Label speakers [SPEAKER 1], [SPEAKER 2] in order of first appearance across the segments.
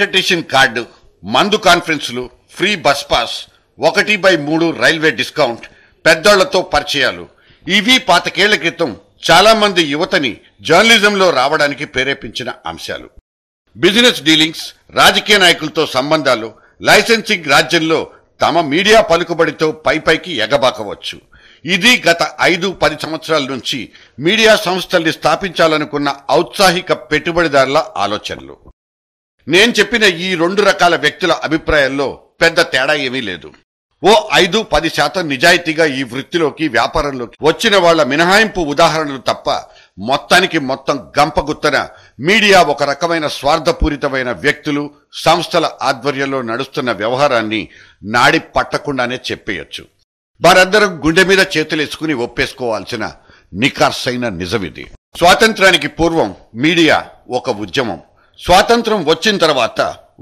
[SPEAKER 1] Electrician card, మందు కాన్ఫరెన్సులు, free bus pass, 1/3 railway discount, పెద్దోళ్లతో పరిచయాలు ఇవి పాతికేళ్ల క్రితం చాలా మంది యువతని జర్నలిజంలో రావడానికి ప్రేరేపించిన అంశాలు. బిజినెస్ డీలింగ్స్, రాజకీయ నాయకులతో సంబంధాలు, లైసెన్సింగ్ రాజ్యంలో తమ మీడియా పలుకుబడితో పైకి ఎగబాకవచ్చు. ఇది గత 5-10 సంవత్సరాల నుంచి మీడియా సంస్థల్ని స్థాపించాలనుకున్న ఔత్సాహిక పెట్టుబడిదారుల ఆలోచనలు. నేను చెప్పిన ఈ 2 రకాల వ్యక్తుల అభిప్రాయాల్లో పెద్ద తేడా ఏమీ లేదు. ఓ 5-10% నిజాయితీగా ఈ వృత్తిలోకి, వ్యాపారంలోకి వచ్చిన వాళ్ల మినహాయింపు ఉదాహరణలు తప్ప మొత్తానికి మొత్తం గంపగుత్తన మీడియా ఒక రకమైన స్వార్థపూరితమైన వ్యక్తులు, సంస్థల ఆధ్వర్యంలో నడుస్తున్న వ్యవహారాన్ని నాడి పట్టకుండానే చెప్పేయచ్చు. వారందరం గుండె మీద చేతులేసుకుని ఒప్పేసుకోవాల్సిన నికార్సైన నిజమిది. స్వాతంత్రానికి పూర్వం మీడియా ఒక ఉద్యమం, స్వాతంత్రం వచ్చిన తర్వాత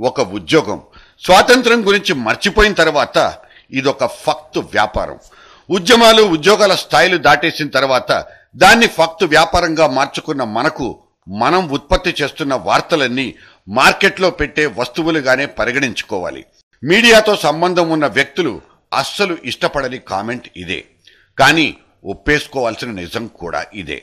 [SPEAKER 1] ఒక ఉద్యోగం, స్వాతంత్రం గురించి మర్చిపోయిన తర్వాత ఇదొక ఫక్తు వ్యాపారం. ఉద్యమాలు, ఉద్యోగాల స్థాయిలు దాటేసిన తర్వాత దాన్ని ఫక్తు వ్యాపారంగా మార్చుకున్న మనకు మనం ఉత్పత్తి చేస్తున్న వార్తలన్నీ మార్కెట్లో పెట్టే వస్తువులుగానే పరిగణించుకోవాలి. మీడియాతో సంబంధం ఉన్న వ్యక్తులు అస్సలు ఇష్టపడని కామెంట్ ఇదే, కానీ ఒప్పేసుకోవాల్సిన నిజం కూడా ఇదే.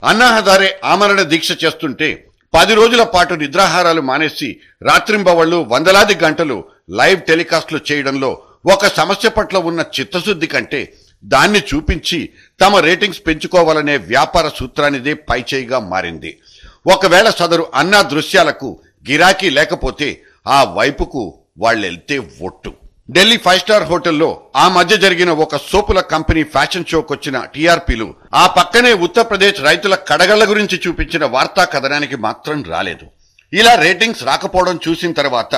[SPEAKER 1] అన్నా హజారే ఆమరణ దీక్ష చేస్తుంటే 10 రోజుల పాటు నిద్రాహారాలు మానేసి రాత్రింబవళ్లు వందలాది గంటలు లైవ్ టెలికాస్ట్లు చేయడంలో ఒక సమస్య పట్ల ఉన్న చిత్తశుద్ధి కంటే దాన్ని చూపించి తమ రేటింగ్స్ పెంచుకోవాలనే వ్యాపార సూత్రానిదే పైచేయిగా మారింది. ఒకవేళ సదరు అన్నా దృశ్యాలకు గిరాకీ లేకపోతే ఆ వైపుకు వాళ్ళెళ్తే ఒట్టు. ఢిల్లీ 5 స్టార్ హోటల్లో ఆ మధ్య జరిగిన ఒక సోపుల కంపెనీ ఫ్యాషన్ షోకొచ్చిన టీఆర్పీలు ఆ పక్కనే ఉత్తరప్రదేశ్ రైతుల కడగళ్ల గురించి చూపించిన వార్తా కథనానికి మాత్రం రాలేదు. ఇలా రేటింగ్స్ రాకపోవడం చూసిన తర్వాత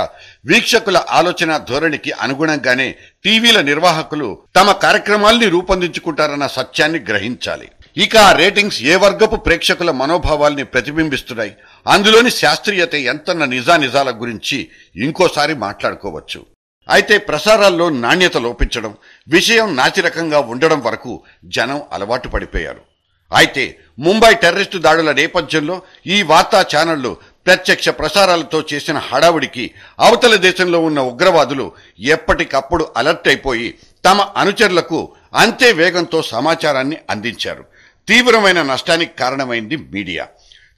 [SPEAKER 1] వీక్షకుల ఆలోచన ధోరణికి అనుగుణంగానే టీవీల నిర్వాహకులు తమ కార్యక్రమాల్ని రూపొందించుకుంటారన్న సత్యాన్ని గ్రహించాలి. ఇక ఆ రేటింగ్స్ ఏ వర్గపు ప్రేక్షకుల మనోభావాల్ని ప్రతిబింబిస్తున్నాయి, అందులోని శాస్త్రీయత ఎంతన్న నిజానిజాల గురించి ఇంకోసారి మాట్లాడుకోవచ్చు. అయితే ప్రసారాల్లో నాణ్యత లోపించడం, విషయం నాసిరకంగా ఉండడం వరకు జనం అలవాటు పడిపోయారు. అయితే ముంబై టెర్రరిస్టు దాడుల నేపథ్యంలో ఈ వార్తా ఛానళ్లు ప్రత్యక్ష ప్రసారాలతో చేసిన హడావుడికి అవతల దేశంలో ఉన్న ఉగ్రవాదులు ఎప్పటికప్పుడు అలర్ట్ అయిపోయి తమ అనుచరులకు అంతే వేగంతో సమాచారాన్ని అందించారు. తీవ్రమైన నష్టానికి కారణమైంది మీడియా.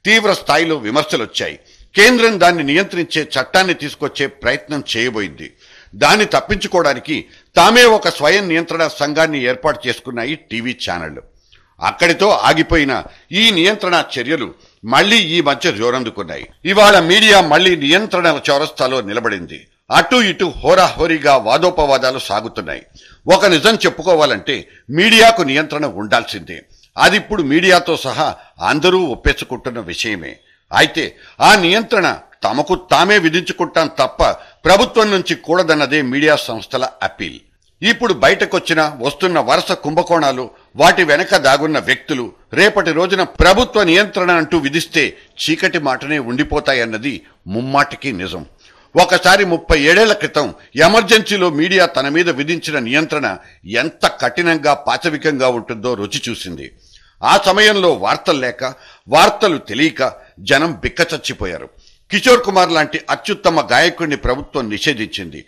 [SPEAKER 1] తీవ్ర స్థాయిలో విమర్శలొచ్చాయి. కేంద్రం దాన్ని నియంత్రించే చట్టాన్ని తీసుకొచ్చే ప్రయత్నం చేయబోయింది. దాన్ని తప్పించుకోవడానికి తామే ఒక స్వయం నియంత్రణ సంఘాన్ని ఏర్పాటు చేసుకున్నాయి టీవీ ఛానళ్లు. అక్కడితో ఆగిపోయిన ఈ నియంత్రణ చర్యలు మళ్లీ ఈ మధ్య జోరందుకున్నాయి. ఇవాళ మీడియా మళ్లీ నియంత్రణల చౌరస్తాలో నిలబడింది. అటు ఇటు హోరాహోరీగా వాదోపవాదాలు సాగుతున్నాయి. ఒక నిజం చెప్పుకోవాలంటే మీడియాకు నియంత్రణ ఉండాల్సిందే. అదిప్పుడు మీడియాతో సహా అందరూ ఒప్పేసుకుంటున్న విషయమే. అయితే ఆ నియంత్రణ తమకు తామే విధించుకుంటాం తప్ప ప్రభుత్వం నుంచి కూడదన్నదే మీడియా సంస్థల అప్పీల్. ఇప్పుడు బయటకొచ్చిన వస్తున్న వరుస కుంభకోణాలు, వాటి వెనక దాగున్న వ్యక్తులు రేపటి రోజున ప్రభుత్వ నియంత్రణ అంటూ విధిస్తే చీకటి మాటనే ఉండిపోతాయన్నది ముమ్మాటికి నిజం. ఒకసారి 37 ఏళ్ల క్రితం ఎమర్జెన్సీలో మీడియా తన మీద విధించిన నియంత్రణ ఎంత కఠినంగా, పాశవికంగా ఉంటుందో రుచి చూసింది. ఆ సమయంలో వార్తలు లేక, వార్తలు తెలియక జనం బిక్కచచ్చిపోయారు. కిషోర్ కుమార్ లాంటి అత్యుత్తమ గాయకుడిని ప్రభుత్వం నిషేధించింది.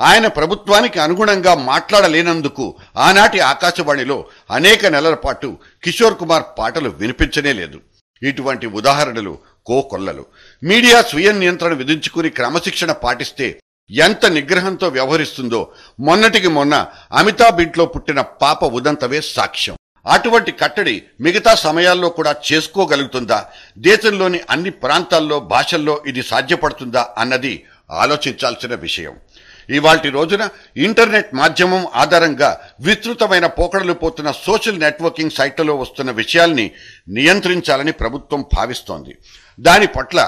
[SPEAKER 1] ఆయన ప్రభుత్వానికి అనుగుణంగా మాట్లాడలేనందుకు ఆనాటి ఆకాశవాణిలో అనేక నెలల పాటు కిషోర్ కుమార్ పాటలు వినిపించనే లేదు. ఇటువంటి ఉదాహరణలు కోకొల్లలు. మీడియా స్వీయ నియంత్రణ విధించుకుని క్రమశిక్షణ పాటిస్తే ఎంత నిగ్రహంతో వ్యవహరిస్తుందో మొన్నటికి మొన్న అమితాబ్ ఇంట్లో పుట్టిన పాప ఉదంతవే సాక్ష్యం. అటువంటి కట్టడి మిగతా సమయాల్లో కూడా చేసుకోగలుగుతుందా, దేశంలోని అన్ని ప్రాంతాల్లో, భాషల్లో ఇది సాధ్యపడుతుందా అన్నది ఆలోచించాల్సిన విషయం. ఇవాల్టి రోజున ఇంటర్నెట్ మాధ్యమం ఆధారంగా విస్తృతమైన పోకడలు పోతున్న సోషల్ నెట్వర్కింగ్ సైట్లలో వస్తున్న విషయాల్ని నియంత్రించాలని ప్రభుత్వం భావిస్తోంది. దాని పట్ల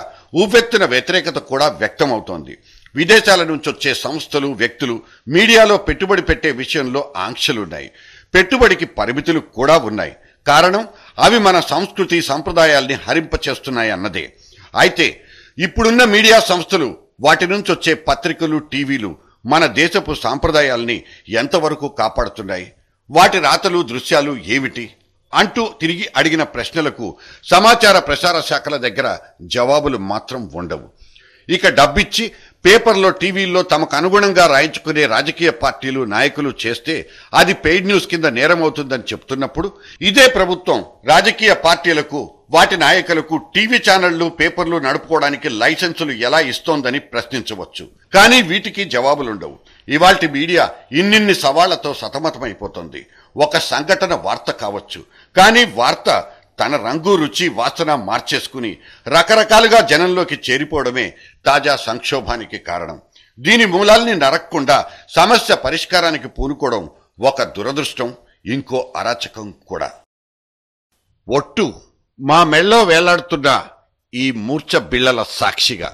[SPEAKER 1] ఉవ్వెత్తున వ్యతిరేకత కూడా వ్యక్తమవుతోంది. విదేశాల నుంచి వచ్చే సంస్థలు, వ్యక్తులు మీడియాలో పెట్టుబడి పెట్టే విషయంలో ఆంక్షలున్నాయి. పెట్టుబడికి పరిమితులు కూడా ఉన్నాయి. కారణం అవి మన సంస్కృతి సంప్రదాయాల్ని హరింపచేస్తున్నాయి అన్నదే. అయితే ఇప్పుడున్న మీడియా సంస్థలు, వాటి నుంచి వచ్చే పత్రికలు, టీవీలు మన దేశపు సాంప్రదాయాల్ని ఎంతవరకు కాపాడుతున్నాయి? వాటి రాతలు, దృశ్యాలు ఏమిటి? అంటూ తిరిగి అడిగిన ప్రశ్నలకు సమాచార ప్రసార శాఖల దగ్గర జవాబులు మాత్రం ఉండవు. ఇక డబ్బిచ్చి పేపర్లో టీవీల్లో తమకు అనుగుణంగా రాయించుకునే రాజకీయ పార్టీలు నాయకులు చేస్తే అది పెయిడ్ న్యూస్ కింద నేరమవుతుందని చెప్తున్నప్పుడు ఇదే ప్రభుత్వం రాజకీయ పార్టీలకు వాటి నాయకులకు టీవీ ఛానళ్లు పేపర్లు నడుపుకోవడానికి లైసెన్సులు ఎలా ఇస్తోందని ప్రశ్నించవచ్చు. కానీ వీటికి జవాబులుండవు. ఇవాల్టి మీడియా ఇన్నిన్ని సవాళ్లతో సతమతమైపోతుంది. ఒక సంఘటన వార్త కావచ్చు, కానీ వార్త తన రంగు రుచి వాసన మార్చేసుకుని రకరకాలుగా జనంలోకి చేరిపోవడమే తాజా సంక్షోభానికి కారణం. దీని మూలాల్ని నరక్కుండా సమస్య పరిష్కారానికి పూనుకోవడం ఒక దురదృష్టం, ఇంకో అరాచకం కూడా. ఒట్టు మా మెళ్ళో వేలాడుతున్న ఈ మూర్ఛ బిళ్లల సాక్షిగా